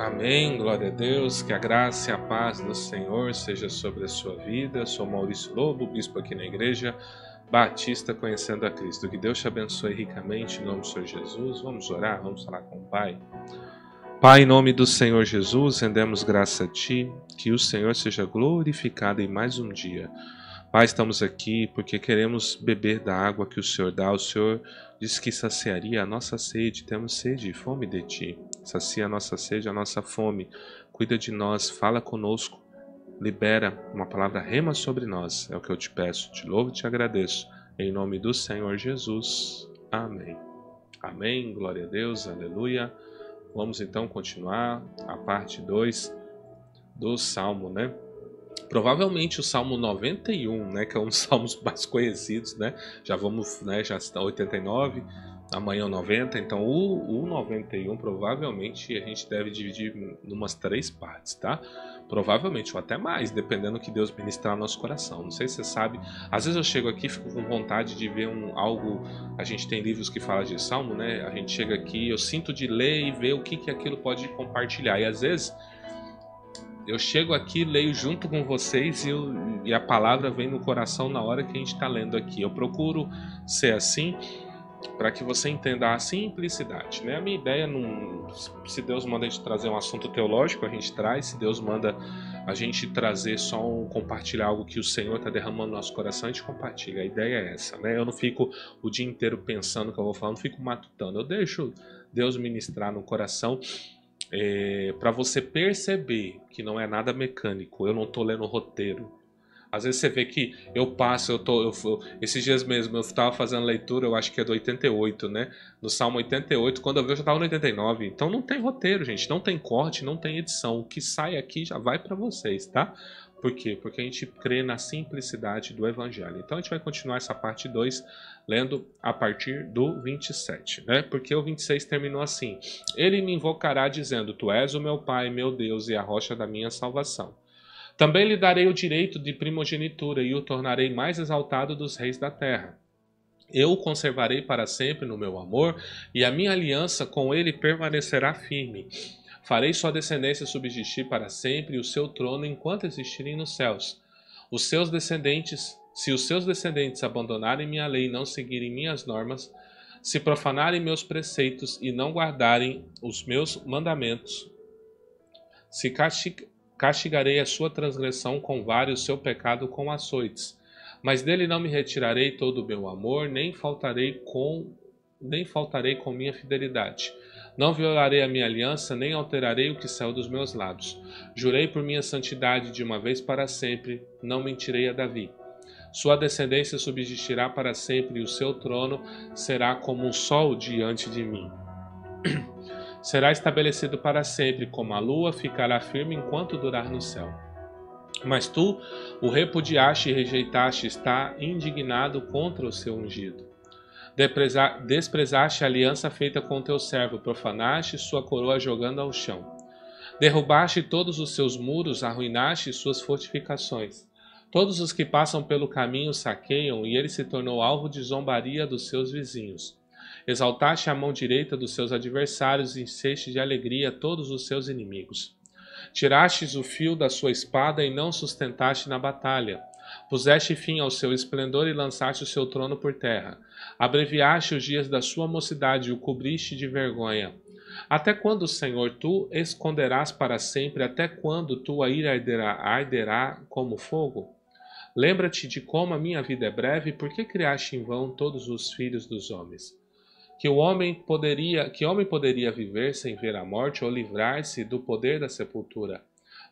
Amém, glória a Deus, que a graça e a paz do Senhor seja sobre a sua vida. Sou Maurício Lobo, bispo aqui na Igreja Batista Conhecendo a Cristo. Que Deus te abençoe ricamente em nome do Senhor Jesus. Vamos orar, vamos falar com o Pai. Pai, em nome do Senhor Jesus, rendemos graça a Ti, que o Senhor seja glorificado em mais um dia. Pai, estamos aqui porque queremos beber da água que o Senhor dá. O Senhor disse que saciaria a nossa sede. Temos sede e fome de Ti. Sacia a nossa sede, a nossa fome. Cuida de nós, fala conosco. Libera uma palavra rema sobre nós. É o que eu te peço. Te louvo e te agradeço. Em nome do Senhor Jesus. Amém. Amém. Glória a Deus. Aleluia. Vamos então continuar a parte 2 do Salmo, né? Provavelmente o Salmo 91, né, que é um dos salmos mais conhecidos, né? Já vamos, né, já está 89, amanhã o 90, então o 91 provavelmente a gente deve dividir em umas 3 partes, tá? Provavelmente, ou até mais, dependendo do que Deus ministrar no nosso coração. Não sei se você sabe, às vezes eu chego aqui e fico com vontade de ver algo, a gente tem livros que falam de Salmo, né? A gente chega aqui, eu sinto de ler e ver o que aquilo pode compartilhar, e às vezes eu chego aqui, leio junto com vocês e a palavra vem no coração na hora que a gente está lendo aqui. Eu procuro ser assim para que você entenda a simplicidade, né? A minha ideia, se Deus manda a gente trazer um assunto teológico, a gente traz. Se Deus manda a gente trazer compartilhar algo que o Senhor está derramando no nosso coração, a gente compartilha. A ideia é essa, né? Eu não fico o dia inteiro pensando o que eu vou falar, não fico matutando. Eu deixo Deus ministrar no coração. Para você perceber que não é nada mecânico. Eu não estou lendo roteiro. Às vezes você vê que eu passo, esses dias mesmo eu estava fazendo leitura, eu acho que é do 88, né? No Salmo 88, quando eu vi eu já estava no 89. Então não tem roteiro, gente, não tem corte, não tem edição. O que sai aqui já vai para vocês, tá? Por quê? Porque a gente crê na simplicidade do Evangelho. Então a gente vai continuar essa parte 2 lendo a partir do 27, né? Porque o 26 terminou assim: Ele me invocará dizendo: Tu és o meu Pai, meu Deus e a rocha da minha salvação. Também lhe darei o direito de primogenitura e o tornarei mais exaltado dos reis da terra. Eu o conservarei para sempre no meu amor e a minha aliança com ele permanecerá firme. Farei sua descendência subsistir para sempre e o seu trono enquanto existirem nos céus. Se os seus descendentes abandonarem minha lei e não seguirem minhas normas, se profanarem meus preceitos e não guardarem os meus mandamentos, se castigarei a sua transgressão com vara e o seu pecado com açoites. Mas dele não me retirarei todo o meu amor, nem faltarei com minha fidelidade. Não violarei a minha aliança, nem alterarei o que saiu dos meus lábios. Jurei por minha santidade de uma vez para sempre, não mentirei a Davi. Sua descendência subsistirá para sempre e o seu trono será como um sol diante de mim. Será estabelecido para sempre, como a lua ficará firme enquanto durar no céu. Mas tu o repudiaste e rejeitaste, está indignado contra o seu ungido. Desprezaste a aliança feita com teu servo, profanaste sua coroa jogando ao chão. Derrubaste todos os seus muros, arruinaste suas fortificações. Todos os que passam pelo caminho saqueiam, e ele se tornou alvo de zombaria dos seus vizinhos. Exaltaste a mão direita dos seus adversários e encheste de alegria todos os seus inimigos. Tirastes o fio da sua espada e não sustentaste na batalha. Puseste fim ao seu esplendor e lançaste o seu trono por terra. Abreviaste os dias da sua mocidade e o cobriste de vergonha. Até quando, Senhor, tu esconderás para sempre? Até quando tua ira arderá como fogo? Lembra-te de como a minha vida é breve, por que criaste em vão todos os filhos dos homens? Que homem poderia viver sem ver a morte ou livrar-se do poder da sepultura?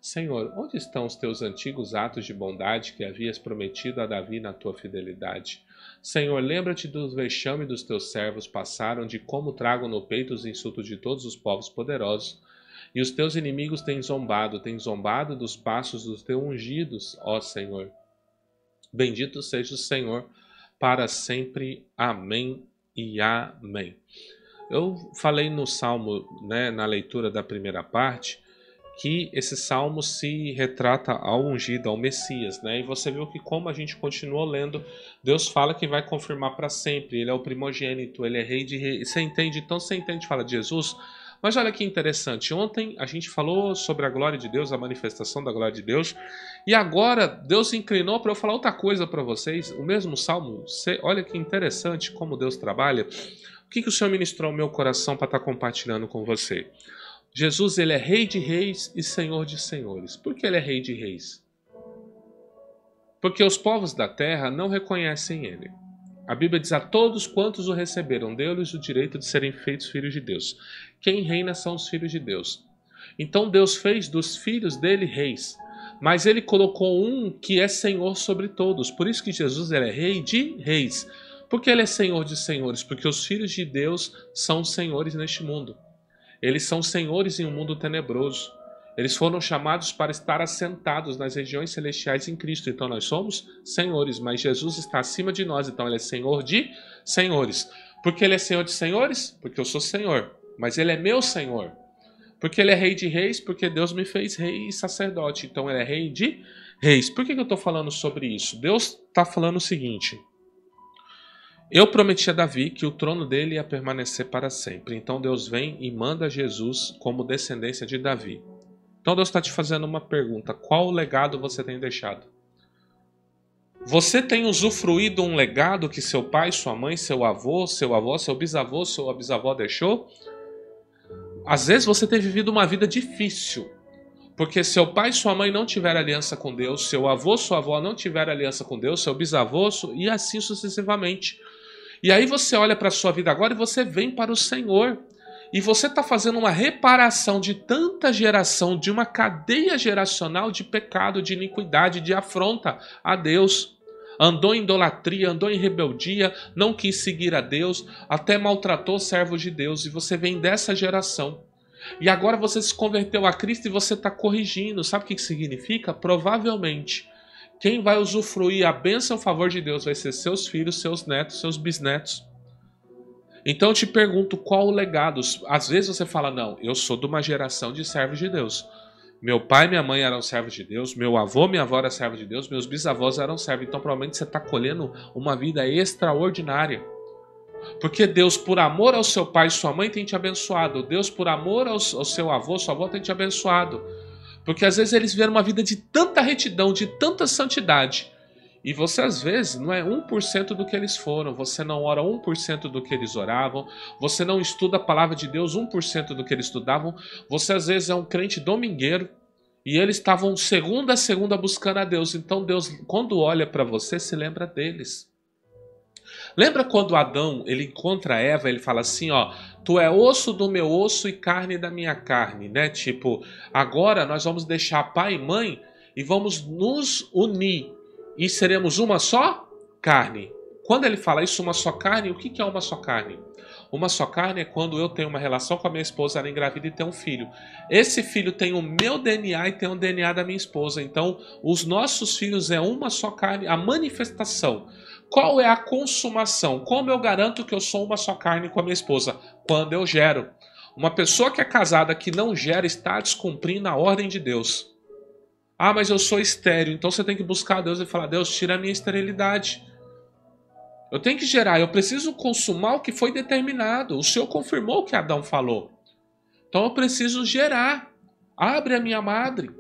Senhor, onde estão os teus antigos atos de bondade que havias prometido a Davi na tua fidelidade? Senhor, lembra-te dos vexames dos teus servos passaram, de como tragam no peito os insultos de todos os povos poderosos. E os teus inimigos têm zombado dos passos dos teus ungidos, ó Senhor. Bendito seja o Senhor para sempre. Amém e amém. Eu falei no Salmo, né, na leitura da primeira parte, que esse Salmo se retrata ao ungido, ao Messias, né? E você viu que como a gente continuou lendo, Deus fala que vai confirmar para sempre. Ele é o primogênito, ele é rei de reis. Você entende? Então você entende, fala de Jesus, Mas olha que interessante, ontem a gente falou sobre a glória de Deus, a manifestação da glória de Deus, e agora Deus se inclinou para eu falar outra coisa para vocês, o mesmo Salmo, olha que interessante como Deus trabalha. O que o Senhor ministrou ao meu coração para estar compartilhando com você? Jesus, ele é Rei de Reis e Senhor de Senhores. Por que ele é Rei de Reis? Porque os povos da terra não reconhecem ele. A Bíblia diz: a todos quantos o receberam, deu-lhes o direito de serem feitos filhos de Deus. Quem reina são os filhos de Deus. Então Deus fez dos filhos dele reis, mas ele colocou um que é Senhor sobre todos. Por isso que Jesus, ele é Rei de Reis. Por que ele é Senhor de Senhores? Porque os filhos de Deus são senhores neste mundo. Eles são senhores em um mundo tenebroso. Eles foram chamados para estar assentados nas regiões celestiais em Cristo. Então nós somos senhores, mas Jesus está acima de nós. Então ele é Senhor de senhores. Por que ele é Senhor de senhores? Porque eu sou Senhor. Mas ele é meu Senhor. Porque ele é Rei de reis? Porque Deus me fez rei e sacerdote. Então ele é Rei de reis. Por que eu estou falando sobre isso? Deus está falando o seguinte: eu prometi a Davi que o trono dele ia permanecer para sempre. Então Deus vem e manda Jesus como descendência de Davi. Então Deus está te fazendo uma pergunta: qual legado você tem deixado? Você tem usufruído um legado que seu pai, sua mãe, seu avô, seu bisavô, sua bisavó deixou? Às vezes você tem vivido uma vida difícil, porque seu pai e sua mãe não tiveram aliança com Deus, seu avô, sua avó não tiveram aliança com Deus, seu bisavô, e assim sucessivamente. E aí você olha para a sua vida agora e você vem para o Senhor. E você está fazendo uma reparação de tanta geração, de uma cadeia geracional de pecado, de iniquidade, de afronta a Deus. Andou em idolatria, andou em rebeldia, não quis seguir a Deus, até maltratou servos de Deus. E você vem dessa geração. E agora você se converteu a Cristo e você está corrigindo. Sabe o que significa? Provavelmente, quem vai usufruir a bênção e o favor de Deus vai ser seus filhos, seus netos, seus bisnetos. Então eu te pergunto, qual o legado? Às vezes você fala: não, eu sou de uma geração de servos de Deus. Meu pai e minha mãe eram servos de Deus, meu avô e minha avó eram servos de Deus, meus bisavós eram servos. Então provavelmente você está colhendo uma vida extraordinária. Porque Deus, por amor ao seu pai e sua mãe, tem te abençoado. Deus, por amor ao seu avô, sua avó, tem te abençoado. Porque às vezes eles viveram uma vida de tanta retidão, de tanta santidade. E você às vezes não é 1% do que eles foram, você não ora 1% do que eles oravam, você não estuda a palavra de Deus 1% do que eles estudavam, você às vezes é um crente domingueiro e eles estavam segunda a segunda buscando a Deus. Então Deus, quando olha para você, se lembra deles. Lembra quando Adão ele encontra Eva, ele fala assim, ó: tu é osso do meu osso e carne da minha carne, né? Tipo, agora nós vamos deixar pai e mãe e vamos nos unir. E seremos uma só carne. Quando ele fala isso, uma só carne, o que é uma só carne? Uma só carne é quando eu tenho uma relação com a minha esposa, ela engravida e tem um filho. Esse filho tem o meu DNA e tem o DNA da minha esposa. Então, os nossos filhos é uma só carne. A manifestação. Qual é a consumação? Como eu garanto que eu sou uma só carne com a minha esposa? Quando eu gero. Uma pessoa que é casada que não gera está descumprindo a ordem de Deus. Ah, mas eu sou estéril. Então você tem que buscar a Deus e falar: Deus, tira a minha esterilidade. Eu tenho que gerar, eu preciso consumar o que foi determinado. O Senhor confirmou o que Adão falou. Então eu preciso gerar. Abre a minha madre.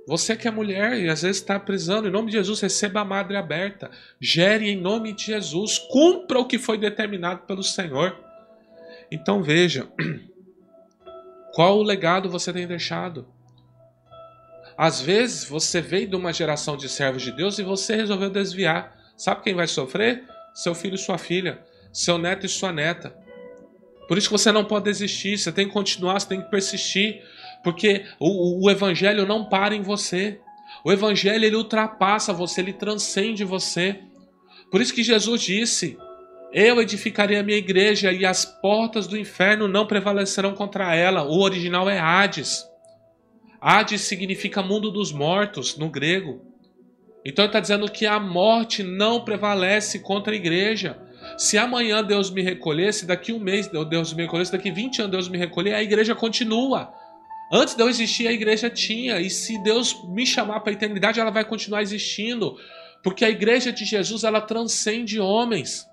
Você que é mulher e às vezes está precisando, em nome de Jesus, receba a madre aberta. Gere em nome de Jesus. Cumpra o que foi determinado pelo Senhor. Então veja, qual o legado você tem deixado? Às vezes você veio de uma geração de servos de Deus e você resolveu desviar. Sabe quem vai sofrer? Seu filho e sua filha, seu neto e sua neta. Por isso que você não pode desistir, você tem que continuar, você tem que persistir, porque o evangelho não para em você. O evangelho ele ultrapassa você, ele transcende você. Por isso que Jesus disse: eu edificarei a minha igreja e as portas do inferno não prevalecerão contra ela. O original é Hades. Hades significa mundo dos mortos, no grego. Então ele está dizendo que a morte não prevalece contra a igreja. Se amanhã Deus me recolhesse, daqui um mês Deus me recolhesse, daqui 20 anos Deus me recolher, a igreja continua. Antes de eu existir, a igreja tinha. E se Deus me chamar para a eternidade, ela vai continuar existindo. Porque a igreja de Jesus, ela transcende homens.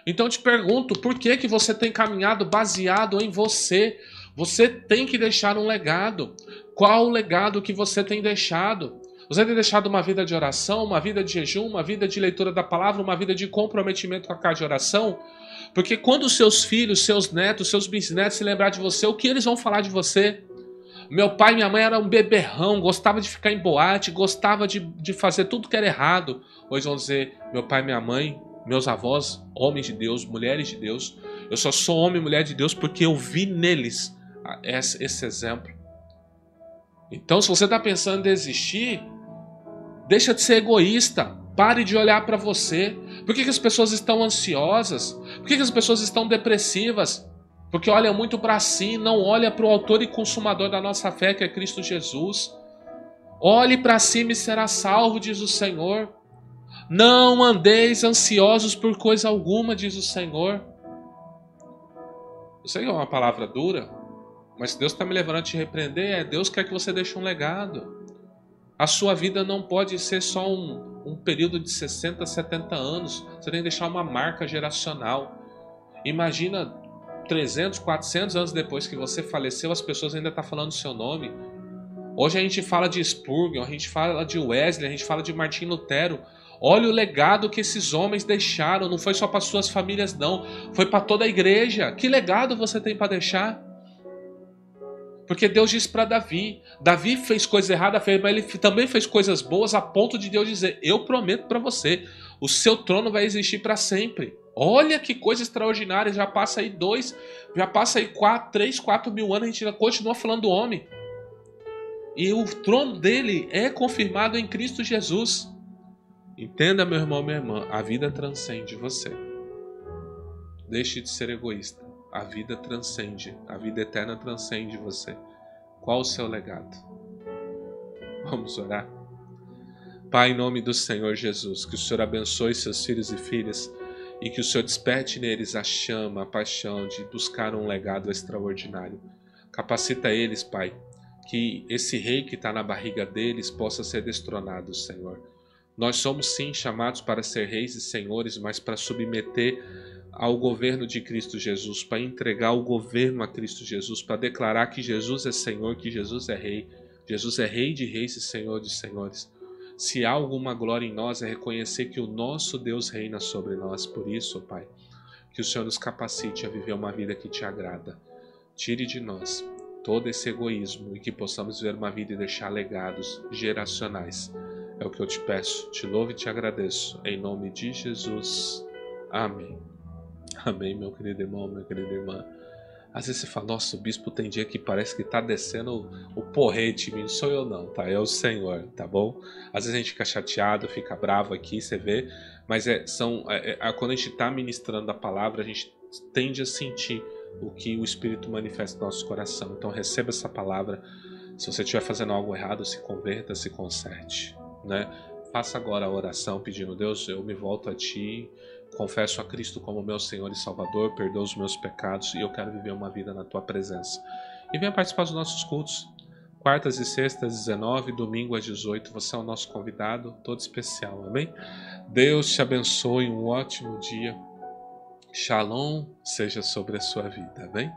Então eu te pergunto, por que que você tem caminhado baseado em você? Você tem que deixar um legado. Qual o legado que você tem deixado? Você tem deixado uma vida de oração, uma vida de jejum, uma vida de leitura da palavra, uma vida de comprometimento com a casa de oração? Porque quando os seus filhos, seus netos, seus bisnetos se lembrar de você, o que eles vão falar de você? Meu pai e minha mãe eram um beberrão, gostava de ficar em boate, gostava de fazer tudo que era errado. Hoje vão dizer, meu pai e minha mãe, meus avós, homens de Deus, mulheres de Deus. Eu só sou homem e mulher de Deus porque eu vi neles esse exemplo. Então, se você está pensando em desistir, deixa de ser egoísta. Pare de olhar para você. Por que as pessoas estão ansiosas? Por que as pessoas estão depressivas? Porque olha muito para si, não olha para o autor e consumador da nossa fé, que é Cristo Jesus. Olhe para cima e será salvo, diz o Senhor. Não andeis ansiosos por coisa alguma, diz o Senhor. Eu sei que é uma palavra dura, mas se Deus está me levando a te repreender, Deus quer que você deixe um legado. A sua vida não pode ser só um período de 60, 70 anos. Você tem que deixar uma marca geracional. Imagina 300, 400 anos depois que você faleceu, as pessoas ainda estão falando o seu nome. Hoje a gente fala de Spurgeon, a gente fala de Wesley, a gente fala de Martim Lutero. Olha o legado que esses homens deixaram. Não foi só para suas famílias, não. Foi para toda a igreja. Que legado você tem para deixar? Porque Deus disse para Davi. Davi fez coisa errada, mas ele também fez coisas boas a ponto de Deus dizer, eu prometo para você, o seu trono vai existir para sempre. Olha que coisa extraordinária, já passa aí 3, 4 mil anos, a gente ainda continua falando do homem. E o trono dele é confirmado em Cristo Jesus. Entenda, meu irmão, minha irmã, a vida transcende você. Deixe de ser egoísta. A vida transcende, a vida eterna transcende você. Qual o seu legado? Vamos orar? Pai, em nome do Senhor Jesus, que o Senhor abençoe seus filhos e filhas e que o Senhor desperte neles a chama, a paixão de buscar um legado extraordinário. Capacita eles, Pai, que esse rei que está na barriga deles possa ser destronado, Senhor. Nós somos sim chamados para ser reis e senhores, mas para submeter ao governo de Cristo Jesus, para entregar o governo a Cristo Jesus, para declarar que Jesus é Senhor, que Jesus é Rei. Jesus é Rei de reis e Senhor de senhores. Se há alguma glória em nós, é reconhecer que o nosso Deus reina sobre nós. Por isso, Pai, que o Senhor nos capacite a viver uma vida que te agrada. Tire de nós todo esse egoísmo e que possamos viver uma vida e deixar legados geracionais. É o que eu te peço, te louvo e te agradeço. Em nome de Jesus. Amém. Amém, meu querido irmão, minha querida irmã. Às vezes você fala, nossa, o bispo tem dia que parece que tá descendo o porrete em mim. Não sou eu não, tá? É o Senhor, tá bom? Às vezes a gente fica chateado, fica bravo aqui, você vê. Mas quando a gente tá ministrando a palavra, a gente tende a sentir o que o Espírito manifesta no nosso coração. Então receba essa palavra. Se você estiver fazendo algo errado, se converta, se conserte, né? Faça agora a oração pedindo, Deus, eu me volto a Ti, confesso a Cristo como meu Senhor e Salvador, perdoa os meus pecados e eu quero viver uma vida na Tua presença. E venha participar dos nossos cultos, quartas e sextas, 19, domingo às 18, você é o nosso convidado, todo especial, amém? Deus te abençoe, um ótimo dia, Shalom seja sobre a sua vida, amém?